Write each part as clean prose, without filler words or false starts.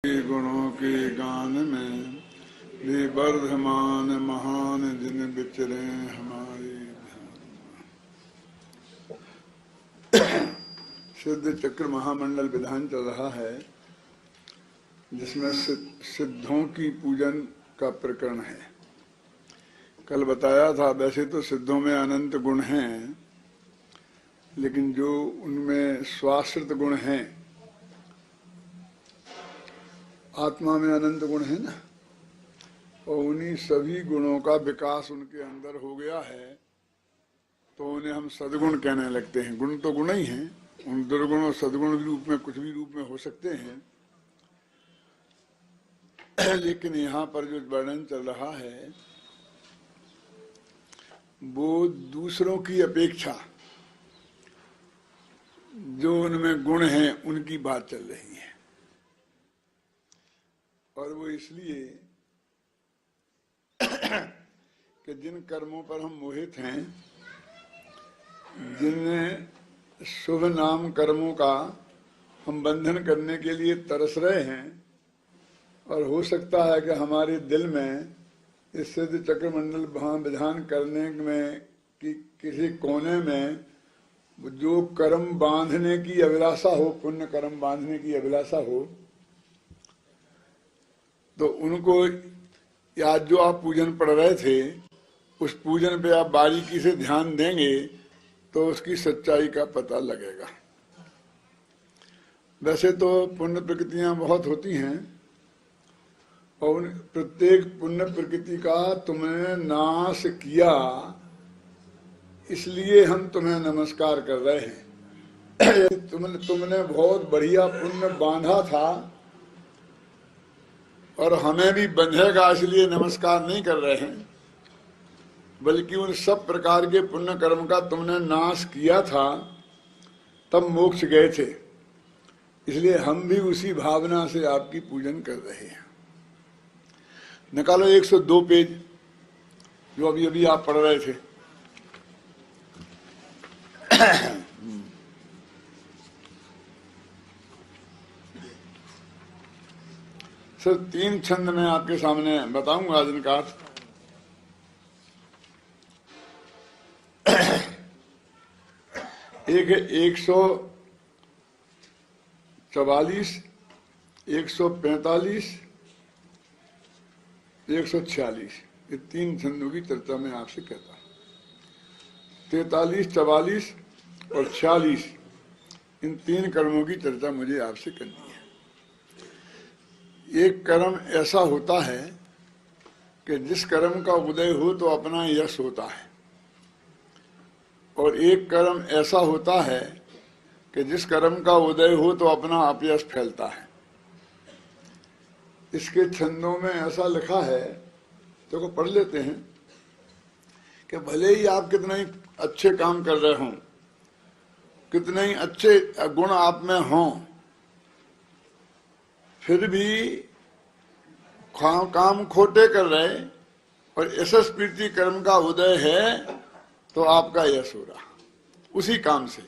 गुणों के गान में भी वर्धमान महान जिन विचरे हमारे सिद्ध चक्र महामंडल विधान चल रहा है, जिसमें सिद्धों की पूजन का प्रकरण है। कल बताया था, वैसे तो सिद्धों में अनंत गुण हैं, लेकिन जो उनमें स्वाश्रित गुण हैं, आत्मा में अनंत गुण है ना, और उन्हीं सभी गुणों का विकास उनके अंदर हो गया है, तो उन्हें हम सद्गुण कहने लगते हैं। गुण तो गुण ही हैं, उन दुर्गुण और सद्गुण रूप में कुछ भी रूप में हो सकते हैं, लेकिन यहाँ पर जो वर्णन चल रहा है वो दूसरों की अपेक्षा जो उनमें गुण हैं उनकी बात चल रही है। और वो इसलिए कि जिन कर्मों पर हम मोहित हैं, जिन शुभ नाम कर्मों का हम बंधन करने के लिए तरस रहे हैं, और हो सकता है कि हमारे दिल में इस सिद्ध चक्र मंडल विधान करने में कि किसी कोने में जो कर्म बांधने की अभिलाषा हो, पुण्य कर्म बांधने की अभिलाषा हो, तो उनको या जो आप पूजन पढ़ रहे थे उस पूजन पे आप बारीकी से ध्यान देंगे तो उसकी सच्चाई का पता लगेगा। वैसे तो पुण्य प्रकृतियां बहुत होती हैं, और उन प्रत्येक पुण्य प्रकृति का तुमने नाश किया, इसलिए हम तुम्हें नमस्कार कर रहे हैं। तुमने बहुत बढ़िया पुण्य बांधा था और हमें भी बंधेगा, इसलिए नमस्कार नहीं कर रहे हैं, बल्कि उन सब प्रकार के पुण्य कर्म का तुमने नाश किया था, तब मोक्ष गए थे, इसलिए हम भी उसी भावना से आपकी पूजन कर रहे हैं। निकालो 102 पेज जो अभी अभी आप पढ़ रहे थे। सिर्फ 3 छंद में आपके सामने बताऊंगा जिनका अर्थ। एक है 144, 145, 146, ये 3 छंदों की चर्चा मैं आपसे कहता हूं। 43, 44 और 46, इन 3 कर्मों की चर्चा मुझे आपसे करनी है। एक कर्म ऐसा होता है कि जिस कर्म का उदय हो तो अपना यश होता है, और एक कर्म ऐसा होता है कि जिस कर्म का उदय हो तो अपना अपयश फैलता है। इसके छंदों में ऐसा लिखा है, तो पढ़ लेते हैं कि भले ही आप कितने ही अच्छे काम कर रहे हों, कितने ही अच्छे गुण आप में हों, फिर भी काम खोटे कर रहे और यशस प्रीति कर्म का उदय है तो आपका यश हो रहा। उसी काम से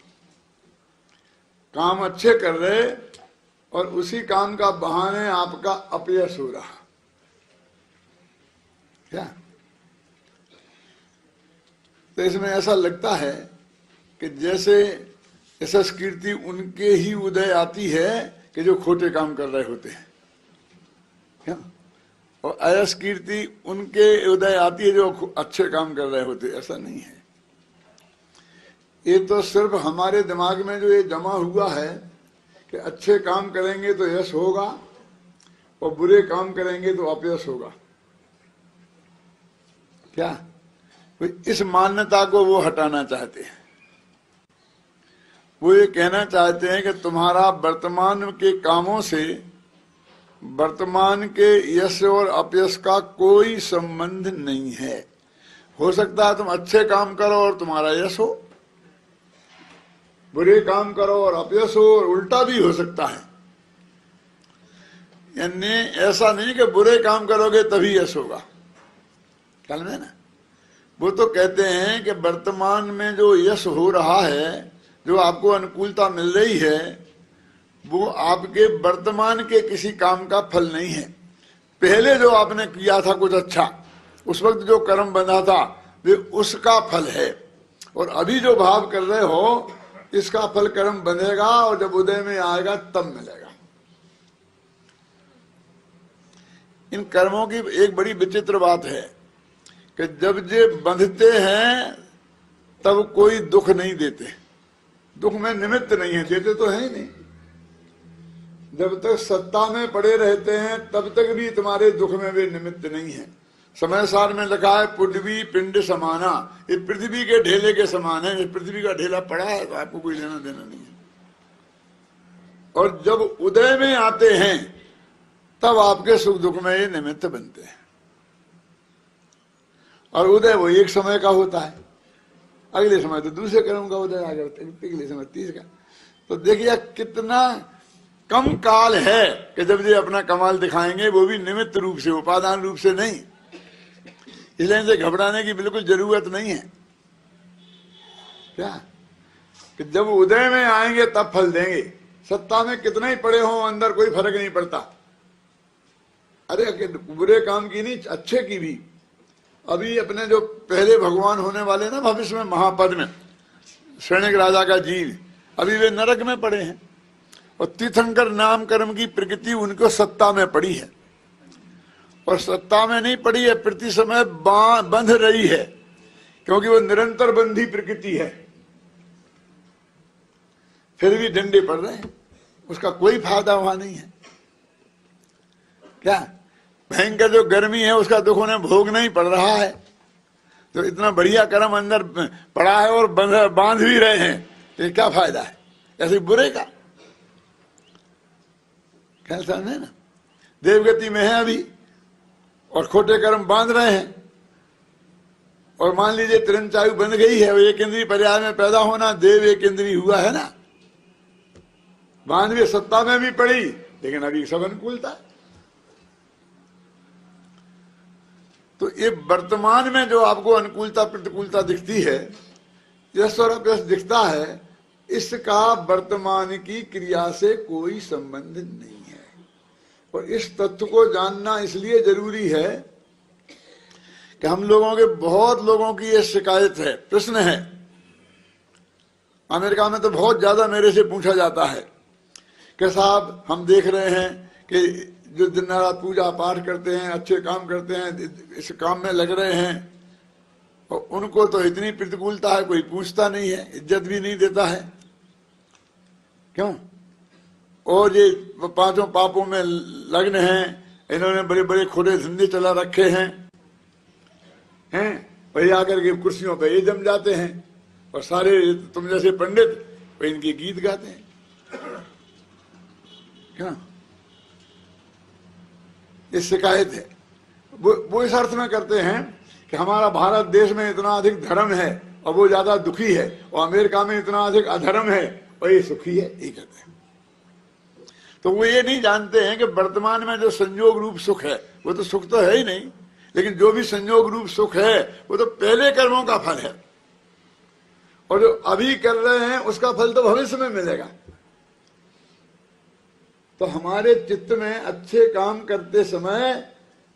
काम अच्छे कर रहे और उसी काम का बहाने आपका अपयश हो रहा। क्या? तो इसमें ऐसा लगता है कि जैसे यशस कीर्ति उनके ही उदय आती है कि जो खोटे काम कर रहे होते हैं, क्या? और अयश कीर्ति उनके उदय आती है जो अच्छे काम कर रहे होते। ऐसा नहीं है। ये तो सिर्फ हमारे दिमाग में जो ये जमा हुआ है कि अच्छे काम करेंगे तो यश होगा और बुरे काम करेंगे तो अपयश होगा। क्या? इस मान्यता को वो हटाना चाहते हैं। वो ये कहना चाहते हैं कि तुम्हारा वर्तमान के कामों से वर्तमान के यश और अपयश का कोई संबंध नहीं है। हो सकता है तुम अच्छे काम करो और तुम्हारा यश हो, बुरे काम करो और अपयश हो, और उल्टा भी हो सकता है। यानी ऐसा नहीं कि बुरे काम करोगे तभी यश होगा। ख्याल में ना? वो तो कहते हैं कि वर्तमान में जो यश हो रहा है, जो आपको अनुकूलता मिल रही है, वो आपके वर्तमान के किसी काम का फल नहीं है। पहले जो आपने किया था कुछ अच्छा, उस वक्त जो कर्म बंधा था वे उसका फल है। और अभी जो भाव कर रहे हो इसका फल कर्म बंधेगा और जब उदय में आएगा तब मिलेगा। इन कर्मों की एक बड़ी विचित्र बात है कि जब ये बंधते हैं तब कोई दुख नहीं देते, दुख में निमित्त नहीं है, देते तो है ही नहीं। जब तक सत्ता में पड़े रहते हैं तब तक भी तुम्हारे दुख में वे निमित्त नहीं है। समय सार में लिखा है पृथ्वी पिंड समाना, ये पृथ्वी के ढेले के समान है। पृथ्वी का ढेला पड़ा है तो आपको कोई लेना देना नहीं है। और जब उदय में आते हैं तब आपके सुख दुख में ये निमित्त बनते हैं। और उदय वो एक समय का होता है, अगले समय तो दूसरे कर्म का उदय आ करते, अगले समय तीसरा। तो देखिए कितना कम काल है कि जब ये अपना कमाल दिखाएंगे, वो भी निमित्त रूप से, उपादान रूप से नहीं। इसलिए इनसे घबराने की बिल्कुल जरूरत नहीं है। क्या कि जब उदय में आएंगे तब फल देंगे। सत्ता में कितना ही पड़े हो अंदर कोई फर्क नहीं पड़ता। अरे बुरे काम की नहीं, अच्छे की भी। अभी अपने जो पहले भगवान होने वाले ना भविष्य में महापद में, सैनिक राजा का जीव, अभी वे नरक में पड़े हैं। और तीर्थंकर नाम कर्म की प्रकृति उनको सत्ता में पड़ी है, और सत्ता में नहीं पड़ी है, प्रति समय बंध रही है, क्योंकि वो निरंतर बंधी प्रकृति है। फिर भी डंडे पड़ रहे हैं, उसका कोई फायदा वहां नहीं है। क्या भयंकर जो गर्मी है उसका दुख उन्हें भोगना ही पड़ रहा है। तो इतना बढ़िया कर्म अंदर पड़ा है और बांध भी रहे हैं, तो क्या फायदा है ऐसे बुरे का। ख्याल समझे ना, देवगति में है अभी और खोटे कर्म बांध रहे हैं। और मान लीजिए तिरंचायु बन गई है, एक इंद्री पर्याय में पैदा होना, देव एक इंद्री हुआ है ना, बांध भी सत्ता में भी पड़ी, लेकिन अभी सब अनुकूलता है। तो ये वर्तमान में जो आपको अनुकूलता प्रतिकूलता दिखती है, यश और अपयश दिखता है, इसका वर्तमान की क्रिया से कोई संबंध नहीं है। और इस तत्व को जानना इसलिए जरूरी है कि हम लोगों के, बहुत लोगों की ये शिकायत है, प्रश्न है। अमेरिका में तो बहुत ज्यादा मेरे से पूछा जाता है कि साहब हम देख रहे हैं कि जो दिन रात पूजा पाठ करते हैं, अच्छे काम करते हैं, इस काम में लग रहे हैं, और उनको तो इतनी प्रतिकूलता है, कोई पूछता नहीं है, इज्जत भी नहीं देता है। क्यों? और ये पांचों पापों में लग्न हैं, इन्होंने बड़े बड़े खोटे धंधे चला रखे हैं, वही आकर के कुर्सियों पे ये जम जाते हैं, और सारे तुम जैसे पंडित वो इनके गीत गाते हैं। क्या ये शिकायत है? वो इस अर्थ में करते हैं कि हमारा भारत देश में इतना अधिक धर्म है और वो ज्यादा दुखी है, और अमेरिका में इतना अधिक अधर्म है और ये सुखी है, ये कहते हैं। तो वो ये नहीं जानते हैं कि वर्तमान में जो संयोग रूप सुख है वो तो सुख तो है ही नहीं, लेकिन जो भी संयोग रूप सुख है वो तो पहले कर्मों का फल है, और जो अभी कर रहे हैं उसका फल तो भविष्य में मिलेगा। तो हमारे चित्त में अच्छे काम करते समय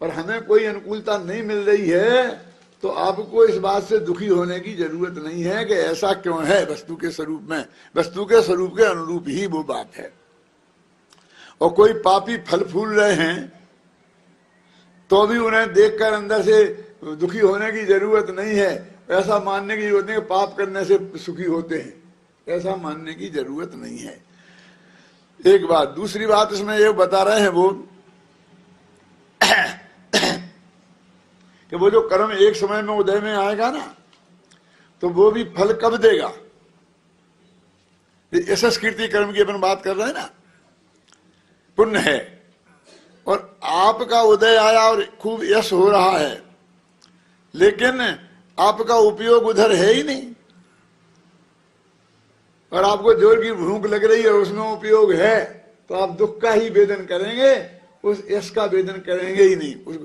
और हमें कोई अनुकूलता नहीं मिल रही है, तो आपको इस बात से दुखी होने की जरूरत नहीं है कि ऐसा क्यों है। वस्तु के स्वरूप में, वस्तु के स्वरूप के अनुरूप ही वो बात है। और कोई पापी फल फूल रहे हैं तो भी उन्हें देखकर अंदर से दुखी होने की जरूरत नहीं है, ऐसा मानने की जरूरत नहीं है पाप करने से सुखी होते हैं, ऐसा मानने की जरूरत नहीं है। एक बात। दूसरी बात इसमें ये बता रहे हैं वो कि वो जो कर्म एक समय में उदय में आएगा ना, तो वो भी फल कब देगा। यशस कीर्ति कर्म की अपन बात कर रहे हैं ना, पुण्य है, और आपका उदय आया और खूब यश हो रहा है, लेकिन आपका उपयोग उधर है ही नहीं, और आपको जोर की भूख लग रही है और उसमें उपयोग है, तो आप दुख का ही वेदन करेंगे, उस यश का वेदन करेंगे ही नहीं। उस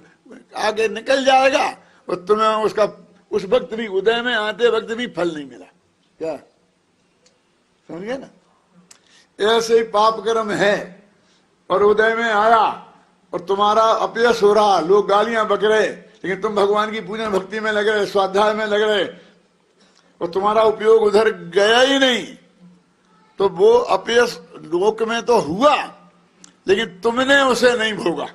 आगे निकल जाएगा और तुम्हें उसका उस वक्त भी, उदय में आते वक्त भी फल नहीं मिला। क्या समझ गए ना? ऐसे ही पाप कर्म है और उदय में आया और तुम्हारा अपयश हो रहा, लोग गालियां बक रहे, लेकिन तुम भगवान की पूजन भक्ति में लग रहे, स्वाध्याय में लग रहे, और तुम्हारा उपयोग उधर गया ही नहीं, तो वो अपयश लोक में तो हुआ, लेकिन तुमने उसे नहीं भोगा।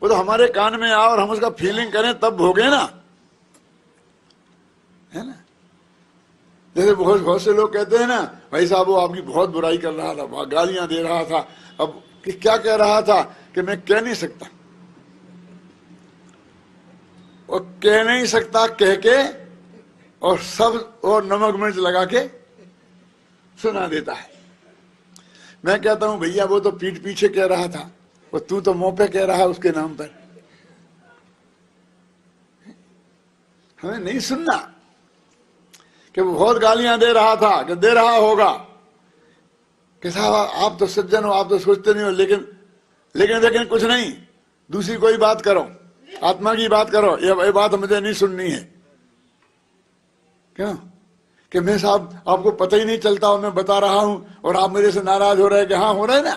वो तो हमारे कान में आ और हम उसका फीलिंग करें तब भोगे ना, है ना। जैसे बहुत से लोग कहते हैं ना, भाई साहब वो आपकी बहुत बुराई कर रहा था, गालियां दे रहा था, अब क्या कह रहा था कि मैं कह नहीं सकता, और कह नहीं सकता कह के और सब और नमक मिर्च लगा के सुना देता है। मैं कहता हूं भैया वो तो पीठ पीछे कह रहा था, और तू तो मुंह पे कह रहा है उसके नाम पर। हमें नहीं सुनना कि वो बहुत गालियां दे रहा था, कि दे रहा होगा कि साहब आप तो सज्जन हो, आप तो सोचते नहीं हो, लेकिन कुछ नहीं, दूसरी कोई बात करो, आत्मा की बात करो, ये बात मुझे नहीं सुननी है। क्यों कि मैं साहब आपको पता ही नहीं चलता और मैं बता रहा हूं और आप मेरे से नाराज हो रहे हैं कि हाँ हो रहे ना,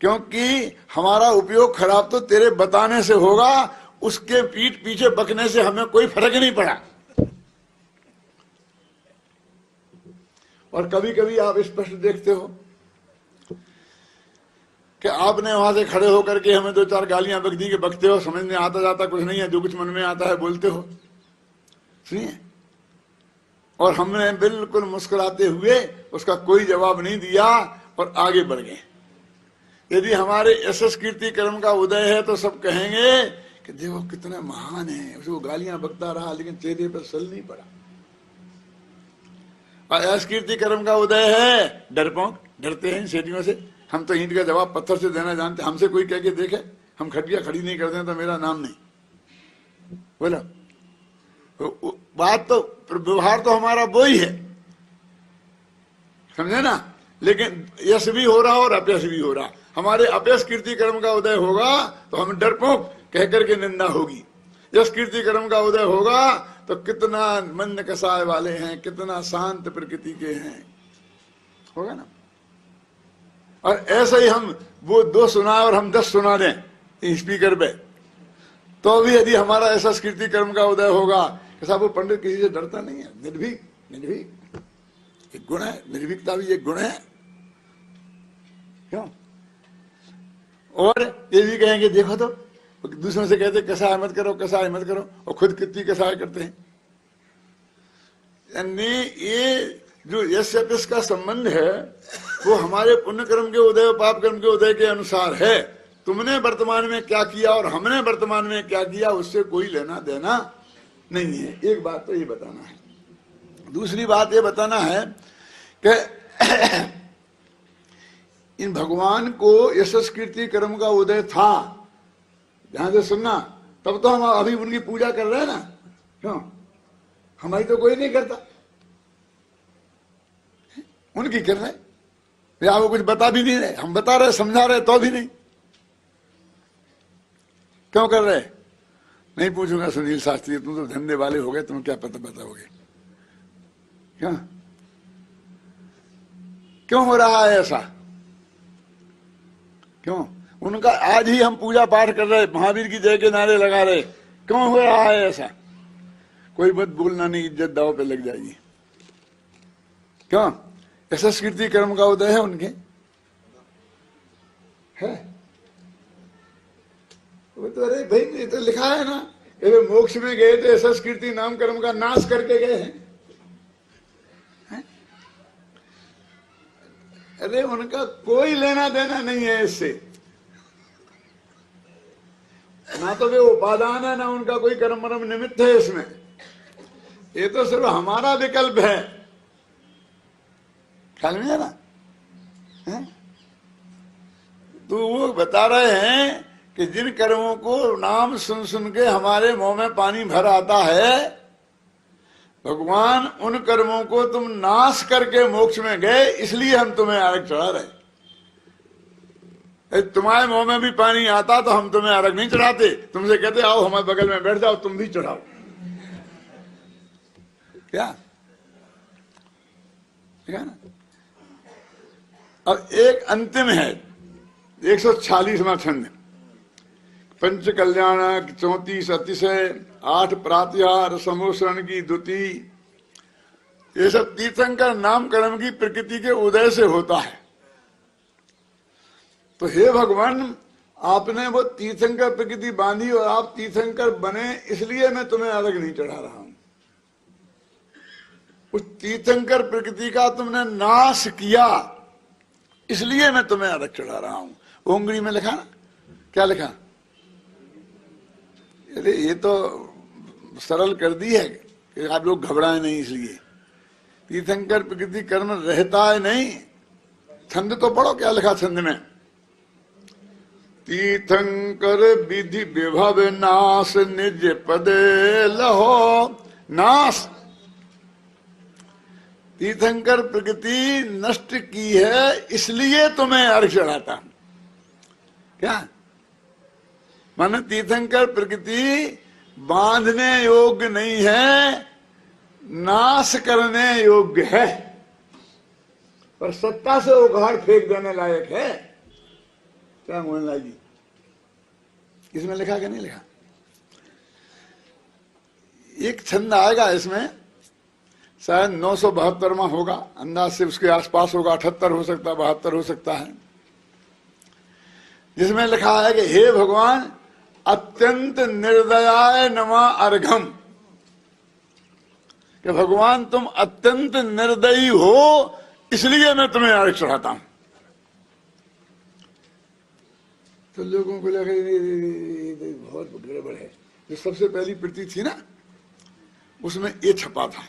क्योंकि हमारा उपयोग खराब तो तेरे बताने से होगा, उसके पीठ पीछे बकने से हमें कोई फर्क नहीं पड़ा। और कभी कभी आप स्पष्ट देखते हो कि आपने वहां से खड़े होकर के हमें दो चार गालियां बक दी, के बकते हो, समझ में आता जाता कुछ नहीं है, जो कुछ मन में आता है बोलते हो, सुनिए, और हमने बिल्कुल मुस्कुराते हुए उसका कोई जवाब नहीं दिया और आगे बढ़ गए। यदि हमारे यशस कीर्ति कर्म का उदय है तो सब कहेंगे कि देखो कितना महान है, उसको गालियां बकता रहा लेकिन चेहरे पर सल नहीं पड़ा। और यश कीर्ति कर्म का उदय है, डरपोक, डरते हैं सीढ़ियों से, हम तो ईंट का जवाब पत्थर से देना जानते, हमसे कोई कह के देखे, हम खटिया खड़ी नहीं करते तो मेरा नाम नहीं, बोला बात तो व्यवहार तो हमारा वो ही है, समझे ना। लेकिन यश भी हो रहा और अपयश भी हो रहा। हमारे अपयश कीर्ति कर्म का उदय होगा तो हम डरपोक कह करके निंदा होगी, यश कीर्ति कर्म का उदय होगा तो कितना मंद कसाय वाले हैं, कितना शांत प्रकृति के हैं, होगा ना। और ऐसे ही हम वो 2 सुनाए और हम 10 सुना दें स्पीकर पे, तो भी यदि हमारा ऐसा कीर्ति कर्म का उदय होगा कि साहब वो पंडित किसी से डरता नहीं है, निर्भीक एक गुण है, निर्भीकता भी एक गुण है, क्यों। और ये भी कहेंगे देखो तो दूसरों से कहते कसाय मत करो, कसाय मत करो, और खुद कितनी कसाय करते हैं। यानी ये जो यश अपयश का संबंध है वो हमारे पुण्य कर्म के उदय और पाप कर्म के उदय के अनुसार है। तुमने वर्तमान में क्या किया और हमने वर्तमान में क्या किया उससे कोई लेना देना नहीं है। एक बात तो ये बताना है। दूसरी बात ये बताना है कि इन भगवान को यशस कीर्ति कर्म का उदय था, ध्यान से सुनना, तब तो हम अभी उनकी पूजा कर रहे हैं ना, क्यों। हमारी तो कोई नहीं करता, उनकी कर रहे, या वो कुछ बता भी नहीं रहे, हम बता रहे समझा रहे तो भी नहीं, क्यों कर रहे। नहीं पूछूंगा सुनील शास्त्री, तुम तो धंधे वाले हो गए, तुम क्या पता बताओगे, क्या क्यों हो रहा है ऐसा, क्यों। उनका आज ही हम पूजा पाठ कर रहे, महावीर की जय के नारे लगा रहे, क्यों हो रहा है ऐसा। कोई मत बोलना नहीं, इज्जत दाव पे लग जाएगी, क्यों। ऐसा कीर्ति कर्म का उदय है उनके, है वो तो। अरे भाई ये तो लिखा है ना, ये मोक्ष में गए थे ऐसा कीर्ति नाम कर्म का नाश करके गए हैं। अरे उनका कोई लेना देना नहीं है इससे, ना तो वे उपादान है ना उनका कोई कर्म कर्म निमित्त है इसमें, ये तो सिर्फ हमारा विकल्प है, ख्याल में है ना। है? तो वो बता रहे हैं कि जिन कर्मों को नाम सुन सुन के हमारे मुंह में पानी भर आता है, भगवान उन कर्मों को तुम नाश करके मोक्ष में गए, इसलिए हम तुम्हें अर्घ चढ़ा रहे। तुम्हारे मुंह में भी पानी आता तो हम तुम्हें अर्घ नहीं चढ़ाते, तुमसे कहते आओ हमारे बगल में बैठ जाओ, तुम भी चढ़ाओ, क्या ना। अब एक अंतिम है 146वां छंद, पंच कल्याण 34 अतिशय 8 प्रातिहार समोषण की द्युति, ये सब तीर्थंकर नाम कर्म की प्रकृति के उदय से होता है। तो हे भगवान, आपने वो तीर्थंकर प्रकृति बांधी और आप तीर्थंकर बने, इसलिए मैं तुम्हें अर्घ नहीं चढ़ा रहा हूं। उस तीर्थंकर प्रकृति का तुमने नाश किया, इसलिए मैं तुम्हें अर्घ चढ़ा रहा हूं। ओंगरी में लिखा ना, क्या लिखा? अरे ये तो सरल कर दी है कि आप लोग घबराए नहीं। इसलिए तीर्थंकर प्रकृति कर्म रहता है नहीं। छंद तो पढ़ो, क्या लिखा छंद में? तीर्थंकर विधि विभव नाश निज पदे लहो नाश। तीर्थंकर प्रकृति नष्ट की है, इसलिए तुम्हें अर्घ चढ़ाता हूं। क्या माने? तीर्थंकर प्रकृति बांधने योग्य नहीं है, नाश करने योग्य है, पर सत्ता से उखाड़ फेंक देने लायक है। क्या मोहनलाल जी, इसमें लिखा कि नहीं लिखा? एक छंद आएगा इसमें, शायद 972वां होगा, अंदाज से उसके आसपास होगा, 78 हो सकता है, 72 हो सकता है, जिसमें लिखा है कि हे भगवान, अत्यंत निर्दयाय नमा अर्घम, कि भगवान तुम अत्यंत निर्दयी हो, इसलिए मैं तुम्हें अर्घ चढ़ाता हूं। तो लोगों को लगा बहुत गड़बड़ है। जो सबसे पहली प्रति थी ना, उसमें ये छपा था,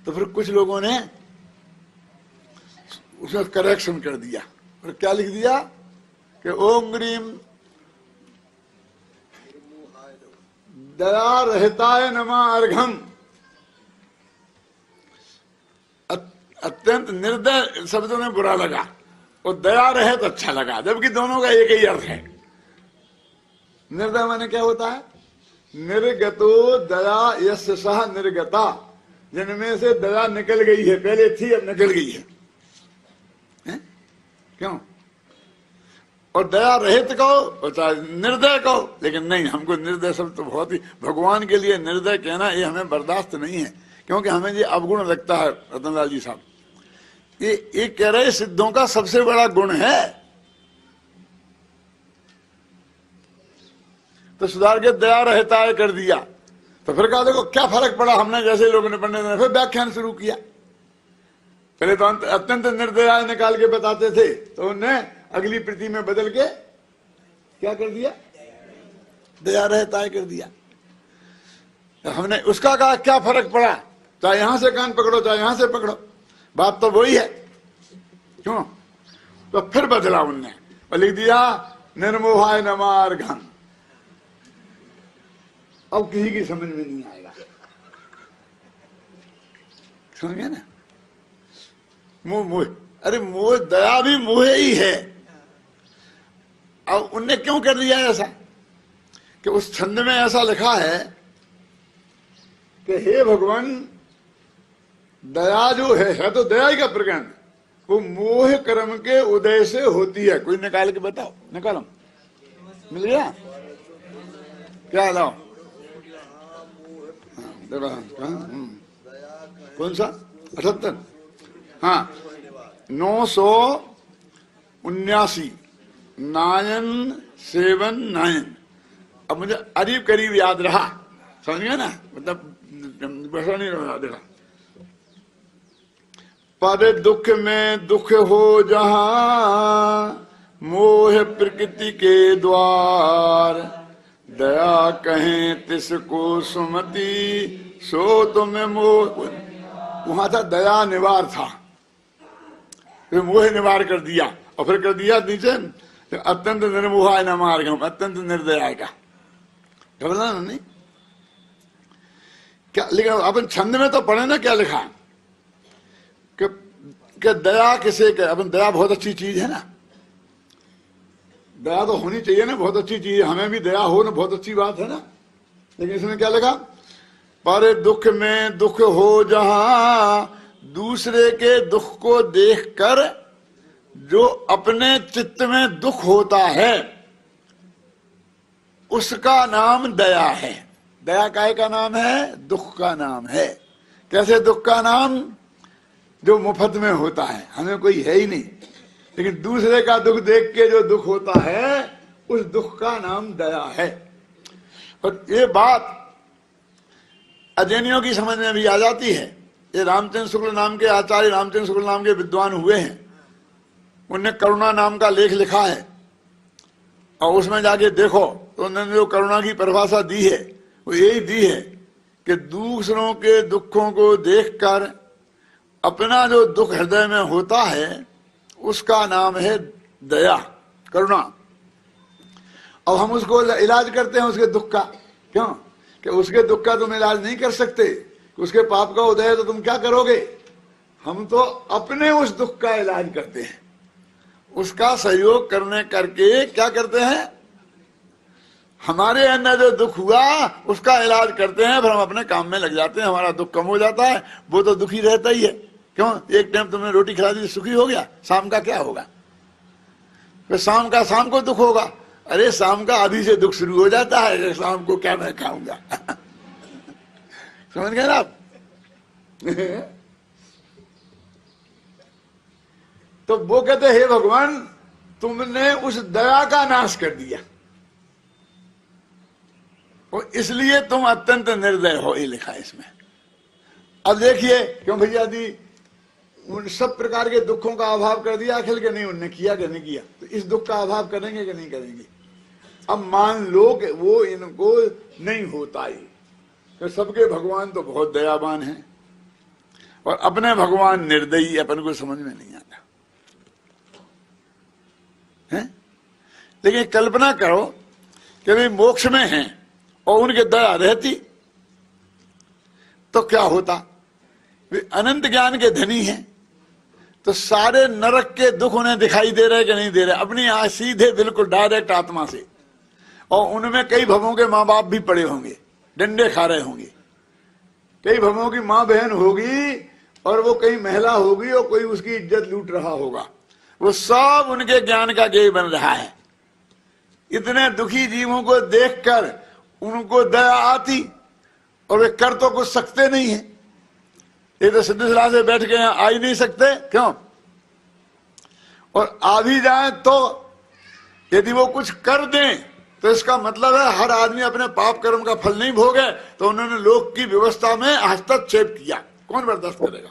तो फिर कुछ लोगों ने उसमें करेक्शन कर दिया और क्या लिख दिया कि ओम ग्रीम दया रहता है नमा अर्घम। अत्यंत निर्दय शब्दों में बुरा लगा और दया रहे तो अच्छा लगा, जबकि दोनों का एक ही अर्थ है। निर्दय माने क्या होता है? निर्गतो दया यस्य सह निर्गता, जिनमें से दया निकल गई है, पहले थी अब निकल गई है, क्यों? और दया रहित कहो और चाहे निर्दय कहो, लेकिन नहीं, हमको निर्दय शब्द तो बहुत ही, भगवान के लिए निर्दय कहना ये हमें बर्दाश्त नहीं है, क्योंकि हमें ये अवगुण लगता है। रतनलाल जी साहब ये कह रहे सिद्धों का सबसे बड़ा गुण है। तो सुधार के दया रहता है कर दिया, तो फिर कहा देखो क्या फर्क पड़ा, हमने जैसे लोगों ने पंडित ने फिर व्याख्यान शुरू किया। पहले तो अत्यंत निर्दया निकाल के बताते थे, तो उन्हें अगली प्रति में बदल के क्या कर दिया? दया रहता है कर दिया। तो हमने उसका कहा क्या फर्क पड़ा, चाहे यहां से कान पकड़ो चाहे यहां से पकड़ो, बात तो वही है, क्यों? तो फिर बदला उनने और लिख दिया निर्मोहाय नमार्घम। अब किसी की समझ में नहीं आएगा, समझ गए ना? मोह मोह, अरे मोह दया भी मोह ही है। अब उनने क्यों कर दिया ऐसा कि उस छंद में ऐसा लिखा है कि हे भगवान, दया जो है तो दया ही का प्रकरण, वो मोह कर्म के उदय से होती है। कोई निकाल के बताओ, निकालो, मिल गया क्या? लाओ, कौन सा? 78, हाँ, 979 979। अब मुझे करीब करीब याद रहा, समझ गया ना, मतलब बसा नहीं याद रहा। पर दुख में दुख हो जहां, मोह प्रकृति के द्वार, दया कहें तिसको सुमति, सो तुम्हें मोह। वहां था दया निवार था, फिर मोह निवार कर दिया और फिर कर दिया नीचे अत्यंत निर्मोहाय नमार्घम, अत्यंत निर्दया का। घबराना नहीं क्या? लेकिन अपन छंद में तो पढ़े ना क्या लिखा कि दया किसे के? अपन दया बहुत अच्छी चीज है ना, दया तो होनी चाहिए ना, बहुत अच्छी चीज है, हमें भी दया हो ना, बहुत अच्छी बात है ना। लेकिन इसमें क्या लिखा? पर दुख में दुख हो जहां, दूसरे के दुख को देखकर जो अपने चित्त में दुख होता है उसका नाम दया है। दया काय का नाम है? दुख का नाम है। कैसे दुख का नाम? जो मुफ्त में होता है, हमें कोई है ही नहीं, लेकिन दूसरे का दुख देख के जो दुख होता है उस दुख का नाम दया है। और ये बात अजैनियों की समझ में भी आ जाती है। ये रामचंद्र शुक्ल नाम के आचार्य, रामचंद्र शुक्ल नाम के विद्वान हुए हैं, उनने करुणा नाम का लेख लिखा है, और उसमें जाके देखो तो उन्होंने जो करुणा की परिभाषा दी है वो यही दी है कि दूसरों के दुखों को देखकर अपना जो दुख हृदय में होता है उसका नाम है दया, करुणा। अब हम उसको इलाज करते हैं उसके दुख का। क्यों? कि उसके दुख का तुम इलाज नहीं कर सकते, उसके पाप का उदय है तो तुम क्या करोगे? हम तो अपने उस दुख का इलाज करते हैं, उसका सहयोग करने करके क्या करते हैं? हमारे अंदर जो दुख हुआ उसका इलाज करते हैं, फिर हम अपने काम में लग जाते हैं, हमारा दुख कम हो जाता है। वो तो दुखी रहता ही है। क्यों? एक टाइम तुमने रोटी खिला दी, सुखी हो गया, शाम का क्या होगा? फिर शाम का शाम को दुख होगा। अरे शाम का अभी से दुख शुरू हो जाता है, शाम को क्या मैं खाऊंगा। समझ गए ना आप? तो वो कहते हे भगवान, तुमने उस दया का नाश कर दिया और इसलिए तुम अत्यंत निर्दय हो, ये लिखा है इसमें। अब देखिए, क्यों भैया जी उन सब प्रकार के दुखों का अभाव कर दिया अखिल के? नहीं, उनने किया कि नहीं किया? तो इस दुख का अभाव करेंगे कि नहीं करेंगे? अब मान लो कि वो इनको नहीं होता ही, तो सबके भगवान तो बहुत दयावान हैं और अपने भगवान निर्दयी, अपन को समझ में नहीं आता है। लेकिन कल्पना करो कि वे मोक्ष में हैं और उनके दया रहती तो क्या होता? वे अनंत ज्ञान के धनी हैं, तो सारे नरक के दुख उन्हें दिखाई दे रहे कि नहीं दे रहे? अपनी सीधे बिल्कुल डायरेक्ट आत्मा से। और उनमें कई भवों के माँ बाप भी पड़े होंगे, डंडे खा रहे होंगे, कई भवों की माँ बहन होगी और वो कई महिला होगी और कोई उसकी इज्जत लूट रहा होगा। वो सब उनके ज्ञान का गेय बन रहा है। इतने दुखी जीवों को देखकर उनको दया आती और वे कर तो कुछ सकते नहीं है। ये तो सिद्धेश्वरा से बैठ के यहाँ आ ही नहीं सकते। क्यों? और आ भी जाए तो यदि वो कुछ कर दें तो इसका मतलब है हर आदमी अपने पाप कर्म का फल नहीं भोगे, तो उन्होंने लोक की व्यवस्था में हस्तक्षेप किया। कौन बर्दाश्त करेगा?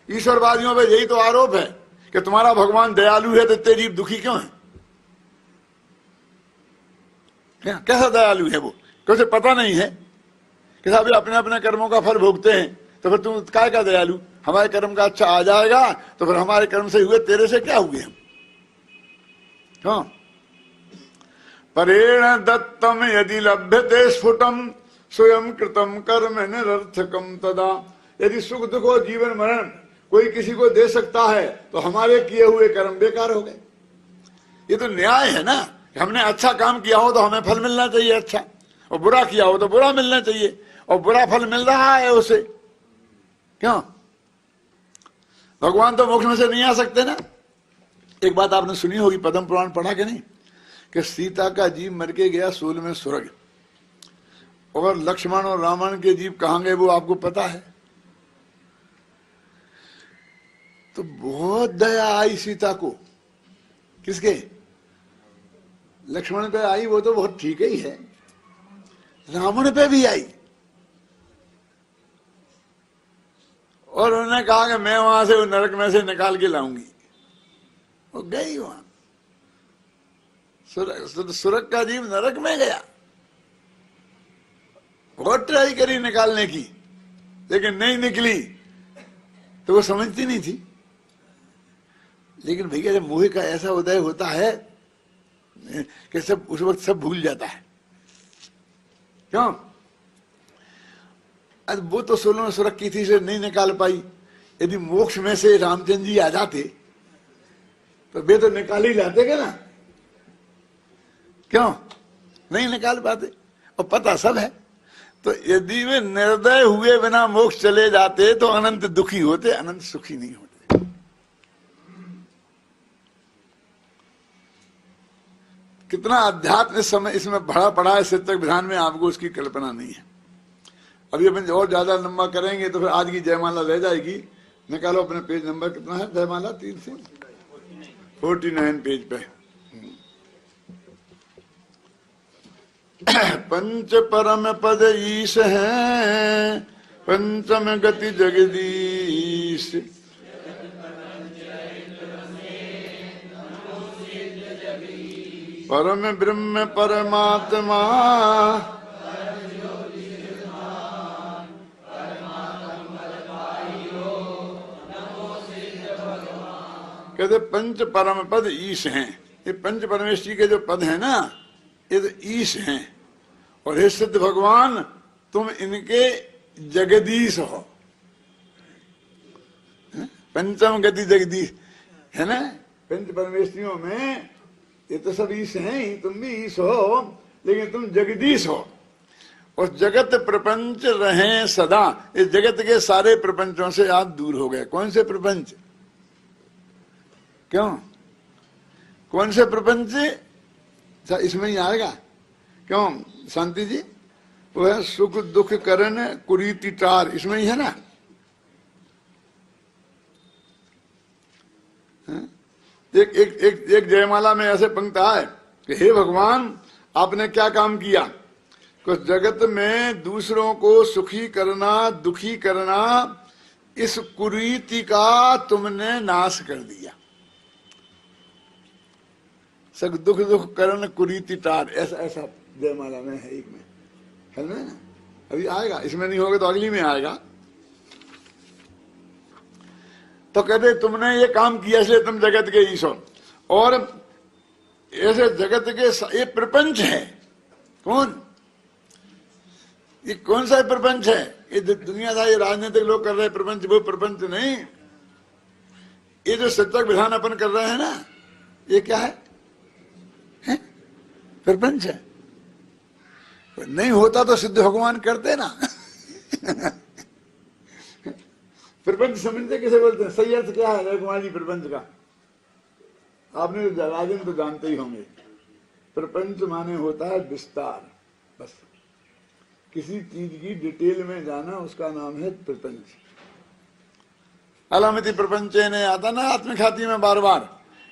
ईश्वरवादियों पे यही तो आरोप है कि तुम्हारा भगवान दयालु है तो इतने जीव दुखी क्यों है? कैसा दयालु है वो? क्योंकि पता नहीं है कि साहब अपने अपने कर्मों का फल भोगते हैं, तो फिर तुम काय का दयालु? हमारे कर्म का अच्छा आ जाएगा तो फिर हमारे कर्म से हुए, तेरे से क्या हुए हम? हाँ, परेण दत्तम यदि लभ्यते स्फुटम स्वयं कृतम कर्म निरर्थकम तदा। यदि सुख दुख और जीवन मरण कोई किसी को दे सकता है तो हमारे किए हुए कर्म बेकार हो गए। ये तो न्याय है ना। हमने अच्छा काम किया हो तो हमें फल मिलना चाहिए अच्छा, और बुरा किया हो तो बुरा मिलना चाहिए, और बुरा फल मिल रहा है उसे। क्यों? भगवान तो मोक्ष में से नहीं आ सकते ना। एक बात आपने सुनी होगी, पद्म पुराण पढ़ा कि नहीं, कि सीता का जीव मर के गया 16वें स्वर्ग, और लक्ष्मण और रावण के जीव कहाँ गए वो आपको पता है। तो बहुत दया आई सीता को। किसके? लक्ष्मण पे आई, वो तो बहुत ठीक ही है। रावण पे भी आई और उन्होंने कहा कि मैं वहां से नरक में से निकाल के लाऊंगी। वो गई वहां, सुरग का जीव नरक में गया। बहुत ट्राई करी निकालने की, लेकिन नहीं निकली, तो वो समझती नहीं थी। लेकिन भैया जब मोह का ऐसा उदय होता है कि सब उस वक्त सब भूल जाता है। क्यों? अब वो तो 16वें स्वर्ग की थी से नहीं निकाल पाई। यदि मोक्ष में से रामचंद्र जी आ जाते तो वे तो निकाल ही लाते क्या ना। क्यों नहीं निकाल पाते? और पता सब है। तो यदि वे निर्दय हुए बिना मोक्ष चले जाते तो अनंत दुखी होते, अनंत सुखी नहीं होते। कितना अध्यात्म इस समय इसमें भरा पड़ा है शिवतक विधान में, आपको उसकी कल्पना नहीं है। अभी अपन और ज्यादा लंबा करेंगे तो फिर आज की जयमाला रह जाएगी। निकालो अपने पेज नंबर कितना है जयमाला, 349 पेज पे। पंच परम पद ईश है, पंचम गति जगदीश, परम ब्रह्म परमात्मा, कहते पंच परम पद ईश हैं। ये पंच परमेश्वरी के जो पद हैं ना, ये तो ईश हैं। और हे सिद्ध भगवान, तुम इनके जगदीश हो। पंचम गति जगदीश है ना, पंच परमेश्वरियों में ये तो सब ईश हैं ही, तुम भी ईश हो, लेकिन तुम जगदीश हो। और जगत प्रपंच रहे सदा, इस जगत के सारे प्रपंचों से आप दूर हो गए। कौन से प्रपंच? क्यों? कौन से प्रपंच? इसमें ही आएगा। क्यों शांति जी? वो है सुख दुख करण कुरीति टार, इसमें ही है ना। एक एक एक एक जयमाला में ऐसे पंक्ति आए कि हे भगवान, आपने क्या काम किया? कुछ जगत में दूसरों को सुखी करना, दुखी करना, इस कुरीति का तुमने नाश कर दिया। सक दुख दुख करण कुरीति टार, ऐसा ऐसा जयमाला में है एक में, है ना। अभी आएगा, इसमें नहीं होगा तो अगली में आएगा। तो कहते तुमने ये काम किया इसलिए तुम जगत के ईश्वर। और ऐसे जगत के ये प्रपंच है। कौन? ये कौन सा प्रपंच है? ये दुनियादारी ये राजनीतिक लोग कर रहे हैं प्रपंच, वो प्रपंच नहीं। ये जो शिवतक विधान अपन कर रहे हैं ना, ये क्या है? प्रपंच है। नहीं होता तो सिद्ध भगवान करते ना। प्रपंच समझते किसे बोलते हैं? सही अर्थ क्या है कुमार जी प्रपंच का? आपने राजन तो जानते ही होंगे। प्रपंच माने होता है विस्तार, बस किसी चीज की डिटेल में जाना, उसका नाम है प्रपंच। अलमिति प्रपंचे ने आता ना आत्मख्याति में बार बार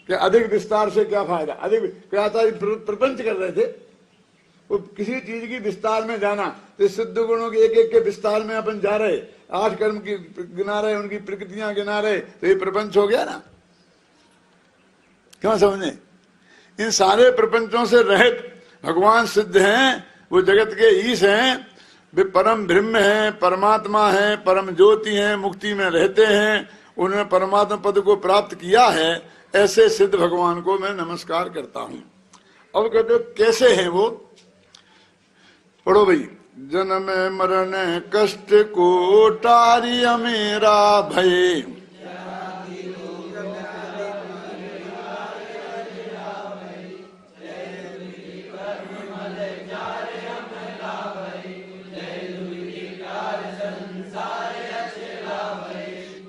कि अधिक विस्तार से क्या फायदा। अधिक क्या था? प्रपंच कर रहे थे वो, किसी चीज की विस्तार में जाना। तो सिद्ध गुणों के एक एक के विस्तार में अपन जा रहे, 8 कर्म की गिना रहे, उनकी प्रकृतियां गिना रहे, तो ये प्रपंच हो गया ना। क्यों समझे? इन सारे प्रपंचों से रहित भगवान सिद्ध हैं, वो जगत के ईश हैं, वे परम ब्रह्म हैं, परमात्मा हैं, परम ज्योति हैं, मुक्ति में रहते हैं, उन्होंने परमात्मा पद को प्राप्त किया है। ऐसे सिद्ध भगवान को मैं नमस्कार करता हूं। अब कहते हो कैसे हैं वो? पढ़ो भाई। जन्म मरण कष्ट को टारिय मेरा भय,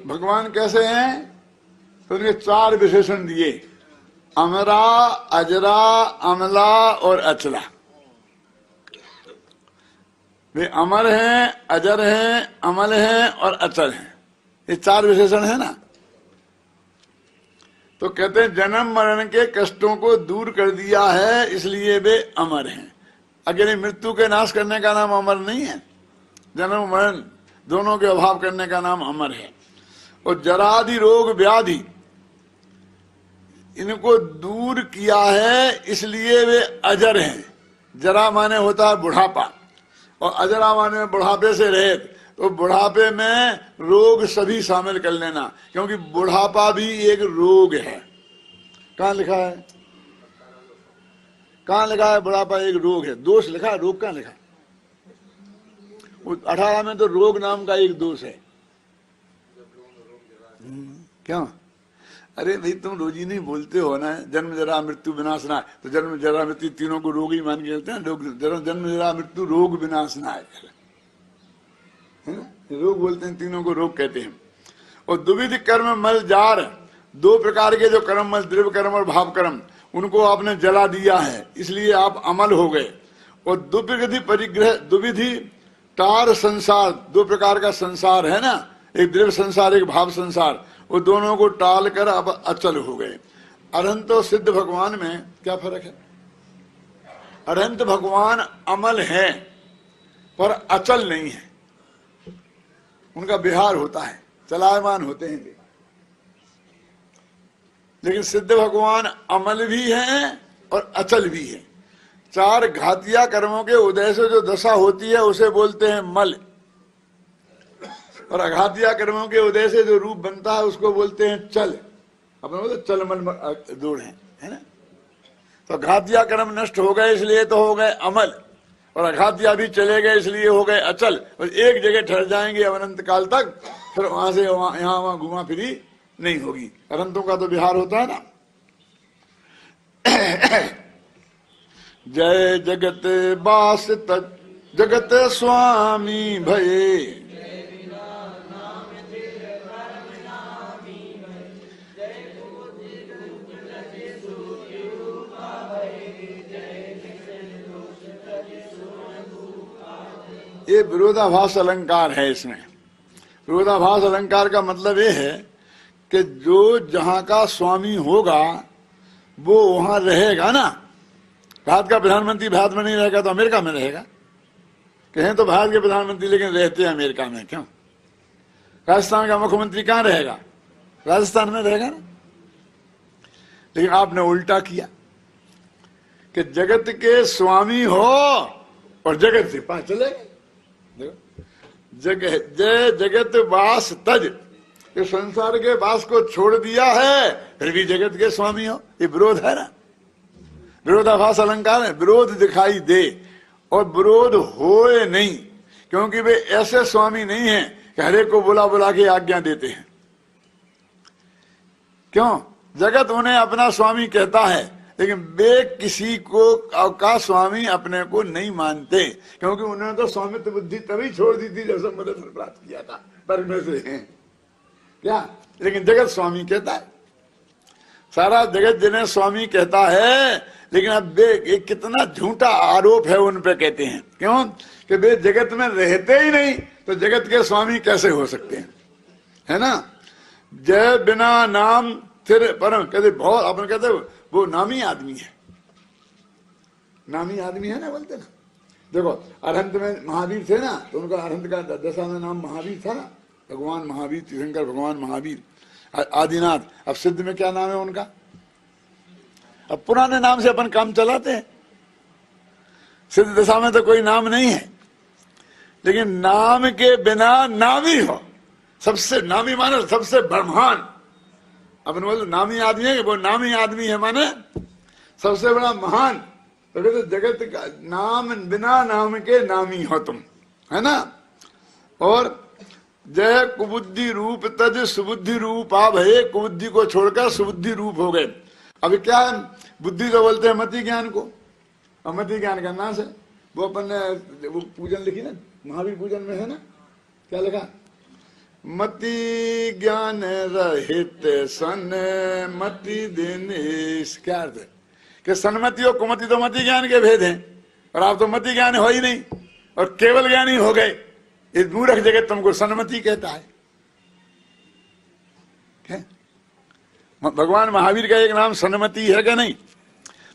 भगवान कैसे हैं? तो उनके 4 विशेषण दिए, अमरा, अजरा, अमला और अचला। वे अमर हैं, अजर हैं, अमल हैं और अचल हैं। ये 4 विशेषण है ना। तो कहते हैं जन्म मरण के कष्टों को दूर कर दिया है, इसलिए वे अमर हैं। अकेले मृत्यु के नाश करने का नाम अमर नहीं है। जन्म मरण दोनों के अभाव करने का नाम अमर है। और जरादि रोग व्याधि इनको दूर किया है, इसलिए वे अजर हैं। जरा माने होता है बुढ़ापा, और अजरा माने बुढ़ापे से रहित। तो बुढ़ापे में रोग सभी शामिल कर लेना, क्योंकि बुढ़ापा भी एक रोग है। कहाँ लिखा है? कहाँ लिखा है बुढ़ापा एक रोग है? दोष लिखा है, रोग कहाँ लिखा? 18 में तो रोग नाम का एक दोष है। क्यों? अरे भाई तुम रोज ही नहीं बोलते हो ना, जन्म जरा मृत्यु विनाश ना है। तो जन्म जरा मृत्यु तीनों को रोग ही मान के चलते हैं लोग। जन्म जरा मृत्यु रोग विनाश ना है ना, रोग बोलते हैं, तीनों को रोग कहते हैं। और द्विविध कर्म मल जार, 2 प्रकार के जो कर्म मल, द्रव्य कर्म और भाव कर्म, उनको आपने जला दिया है, इसलिए आप अमल हो गए। और दुविधि परिग्रह, दुविधि टार संसार, दो प्रकार का संसार है ना, एक द्रव्य संसार एक भाव संसार, वो दोनों को टाल कर अब अचल हो गए। अरहंत और सिद्ध भगवान में क्या फर्क है? अरहंत भगवान अमल है पर अचल नहीं है, उनका विहार होता है, चलायमान होते हैं। लेकिन सिद्ध भगवान अमल भी हैं और अचल भी है। चार घातिया कर्मों के उदय से जो दशा होती है उसे बोलते हैं मल, और अघातिया कर्मों के उदय से जो रूप बनता है उसको बोलते हैं चल। अपने बोलते चल मल दूर है ना। तो घातिया कर्म नष्ट हो गए इसलिए तो हो गए अमल, और अघातिया भी चले गए इसलिए हो गए अचल। और एक जगह ठहर जाएंगे अनंत काल तक, फिर वहां से यहाँ वहां घुमा फिरी नहीं होगी। अनंतों का तो विहार होता है ना। जय जगत बास तत् जगत स्वामी भये, ये विरोधाभास अलंकार है। इसमें विरोधाभास अलंकार का मतलब ये है कि जो जहां का स्वामी होगा वो वहां रहेगा ना। भारत का प्रधानमंत्री भारत में नहीं रहेगा तो अमेरिका में रहेगा। कहें तो भारत के प्रधानमंत्री लेकिन रहते हैं अमेरिका में, क्यों? राजस्थान का मुख्यमंत्री कहां रहेगा? राजस्थान में रहेगा ना। लेकिन आपने उल्टा किया कि जगत के स्वामी हो और जगत से पास चले गए। जय जगत वास तज, ये संसार के वास को छोड़ दिया है फिर भी जगत के स्वामी हो, ये विरोध है ना। विरोधाभास अलंकार है, विरोध दिखाई दे और विरोध होए नहीं, क्योंकि वे ऐसे स्वामी नहीं हैं कि हरेक को बुला बुला के आज्ञा देते हैं। क्यों? जगत उन्हें अपना स्वामी कहता है, लेकिन वे किसी को का स्वामी अपने को नहीं मानते, क्योंकि उन्होंने तो स्वामित्व बुद्धि तभी छोड़ दी थी जब संबंध प्राप्त किया था पर में से है क्या। लेकिन जगत स्वामी कहता है, सारा जगत जिन्हें स्वामी कहता है। लेकिन अब वे कितना झूठा आरोप है उन पे कहते हैं, क्यों कि वे जगत में रहते ही नहीं, तो जगत के स्वामी कैसे हो सकते हैं, है ना। जय बिना नाम फिर परम, कहते बहुत अपन कहते वो नामी आदमी है, नामी आदमी है ना, बोलते ना। देखो अरहंत में महावीर थे ना, तो उनका अरहंत का दशा में नाम महावीर था ना, भगवान महावीर, तीर्थंकर भगवान महावीर आदिनाथ। अब सिद्ध में क्या नाम है उनका? अब पुराने नाम से अपन काम चलाते हैं, सिद्ध दशा में तो कोई नाम नहीं है। लेकिन नाम के बिना नामी हो, सबसे नामी माने सबसे ब्रह्मांड। अपन बोलते नामी आदमी है, वो नामी आदमी है माने सबसे बड़ा महान। तो कहते जगत का नाम बिना नाम के नामी हो तुम, है ना। और जय कुबुद्धि रूप तज सुबुद्धि रूप आ भये, कुबुद्धि को छोड़कर सुबुद्धि रूप हो गए। अभी क्या है, बुद्धि तो बोलते हैं मति ज्ञान को, और मति ज्ञान का नाश है। वो अपन ने वो पूजन लिखी ना, महावीर पूजन में है ना, क्या लिखा? मति ज्ञान रहित सन मति दिनेश। क्या अर्थ है कि सन्मति और कुमति तो मति ज्ञान के भेद हैं, और आप तो मति ज्ञान हो ही नहीं और केवल ज्ञानी हो गए। इस मूर्ख जगत तुमको सन्मति कहता है। भगवान महावीर का एक नाम सन्मति है क्या? नहीं।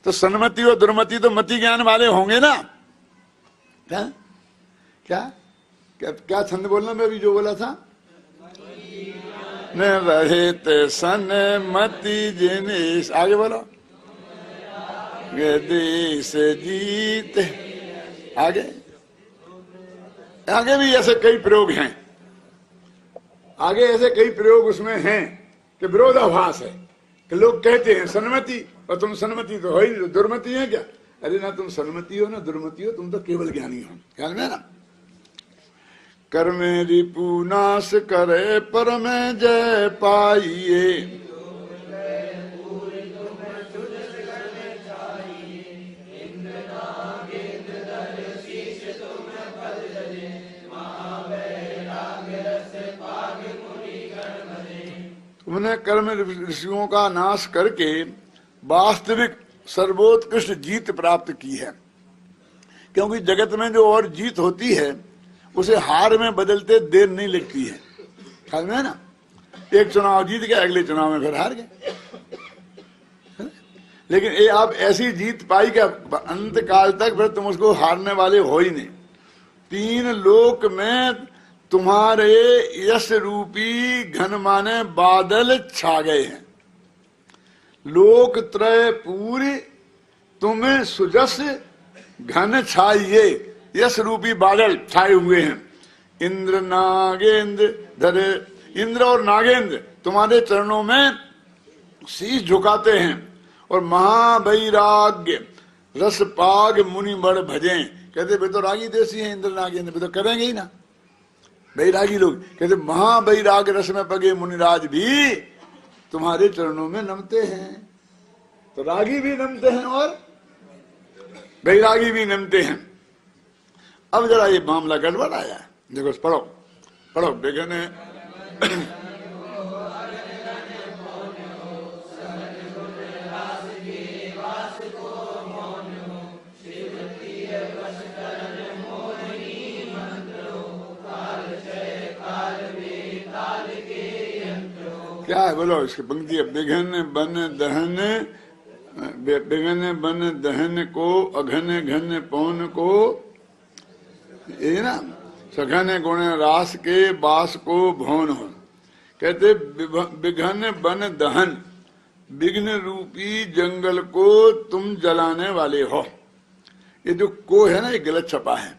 तो सन्मति और दुर्मति तो मति ज्ञान वाले होंगे ना। क्या क्या क्या, क्या छंद बोलना मैं अभी जो बोला था? न रहित सन्मति जिनिस, आगे बोलो। देश जीत, आगे आगे भी ऐसे कई प्रयोग हैं, आगे ऐसे कई प्रयोग उसमें हैं कि विरोधाभास है कि लोग कहते हैं सन्मति, और तुम सन्मति तो हो ही, दुर्मति है क्या? अरे ना तुम सन्मति हो ना दुर्मति हो, तुम तो केवल ज्ञानी हो। ख्याल में ना। कर्म रिपु नाश करे पर में जय पाइए, तुमने कर्म ऋषियों का नाश करके वास्तविक सर्वोत्कृष्ट जीत प्राप्त की है। क्योंकि जगत में जो और जीत होती है उसे हार में बदलते देर नहीं लगती है। ख्याल में है ना, एक चुनाव जीत गए, अगले चुनाव में फिर हार गए। लेकिन ये आप ऐसी जीत पाई कि अंत काल तक फिर तुम उसको हारने वाले हो ही नहीं। 3 लोक में तुम्हारे यश रूपी घन माने बादल छा गए हैं। लोक त्रय पूरी तुम्हें सुजस घन छाइए, यश रूपी बादल छाए हुए हैं। इंद्र नागेंद्र धरे, इंद्र और नागेंद्र तुम्हारे चरणों में शीश झुकाते हैं। और महावैराग्य रस पाग मुनि बड़ भजें, कहते वे तो रागी देसी हैं इंद्र नागेंद्र, वे तो करेंगे ही ना, वैरागी लोग। कहते महावैराग्य रस में पगे मुनिराज भी तुम्हारे चरणों में नमते हैं। तो रागी भी नमते हैं और वैरागी भी नमते हैं। अब जरा ये मामला गड़बड़ आया है, देखो पढ़ो पढ़ो देखने। क्या है बोलो इसकी पंक्ति है। बिघन बन दहन, बिघन बन दहन को अघन घन पौन को, ये ना, सघन गुण रास के बास को भौन हो। कहते बिघन बन दहन, विघ्न रूपी जंगल को तुम जलाने वाले हो। ये जो को है ना, ये गलत छपा है,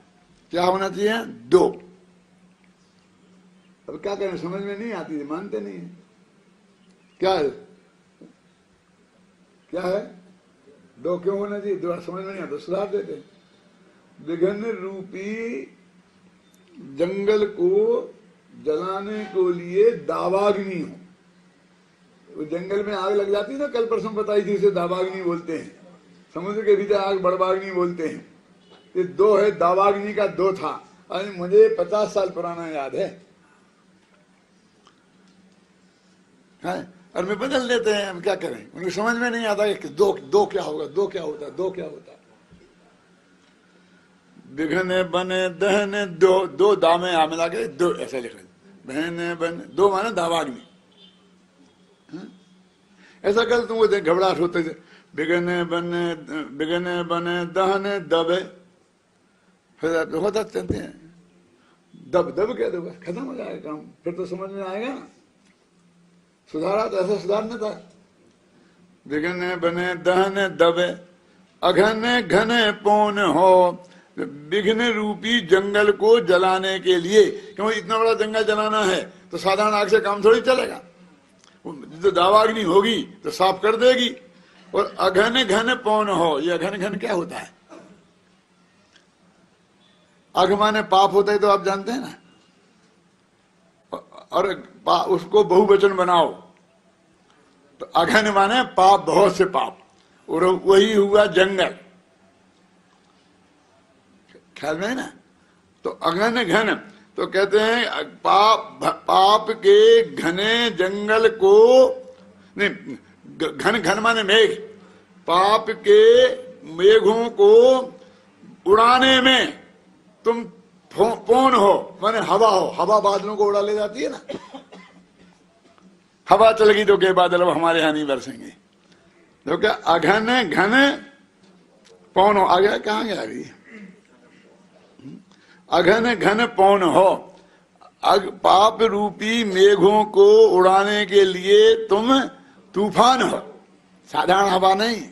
क्या होना चाहिए दो। अब क्या करें, समझ में नहीं आती, मानते नहीं है। क्या है, क्या है, दो क्यों होना चाहिए, दो समझ में नहीं आता, सुधार देते। विघन रूपी जंगल को जलाने को लिए दावाग्नि हो। वो जंगल में आग लग जाती है ना, कल परसों बताई थी, उसे दावाग्नि बोलते हैं। समुद्र के भीतर आग बड़वाग्नि बोलते हैं। ये दो है, दावाग्नि का दो था। अरे मुझे 50 साल पुराना याद है, और मैं बदल देते हैं, हम क्या करें, उनको समझ में नहीं आता कि दो दो क्या होगा, दो क्या होता है, दो क्या होता है। बिघने बने दहन दो, दो दामे आ मिला के दो ऐसा लिखा, बहने बने दो माने दावाग्नि। ऐसा कर तुमको घबराहट होते थे। बिघने बने दहन दबे, फिर होता चलते हैं दब दब क्या दबा, खत्म हो जाएगा काम, फिर तो समझ में आएगा ना। सुधारा तो ऐसा सुधारना था। विघ्न बने दहन दबे, अघन घन पौन हो। विघ्न रूपी जंगल को जलाने के लिए, क्योंकि इतना बड़ा जंगल जलाना है तो साधारण आग से काम थोड़ी चलेगा। तो दावाग्नि होगी तो साफ कर देगी। और अघन घन पौन हो, ये अघन घन क्या होता है। अघ माने पाप होता है तो आप जानते हैं ना, और उसको बहुवचन बनाओ तो अघन माने पाप, बहुत से पाप, और वही हुआ जंगल, ख्याल में है ना। तो अघन घन, तो कहते हैं पाप के घने जंगल को, नहीं, घन घन माने मेघ, पाप के मेघों को उड़ाने में तुम पौन हो, माने हवा हो। हवा बादलों को उड़ा ले जाती है ना, हवा चल गई तो के बादल अब हमारे यहां नहीं बरसेंगे। तो क्या अघन घन पौन हो, आ गया, कहां गया अभी, अघन घन पौन हो। पाप रूपी मेघों को उड़ाने के लिए तुम तूफान हो, साधारण हवा नहीं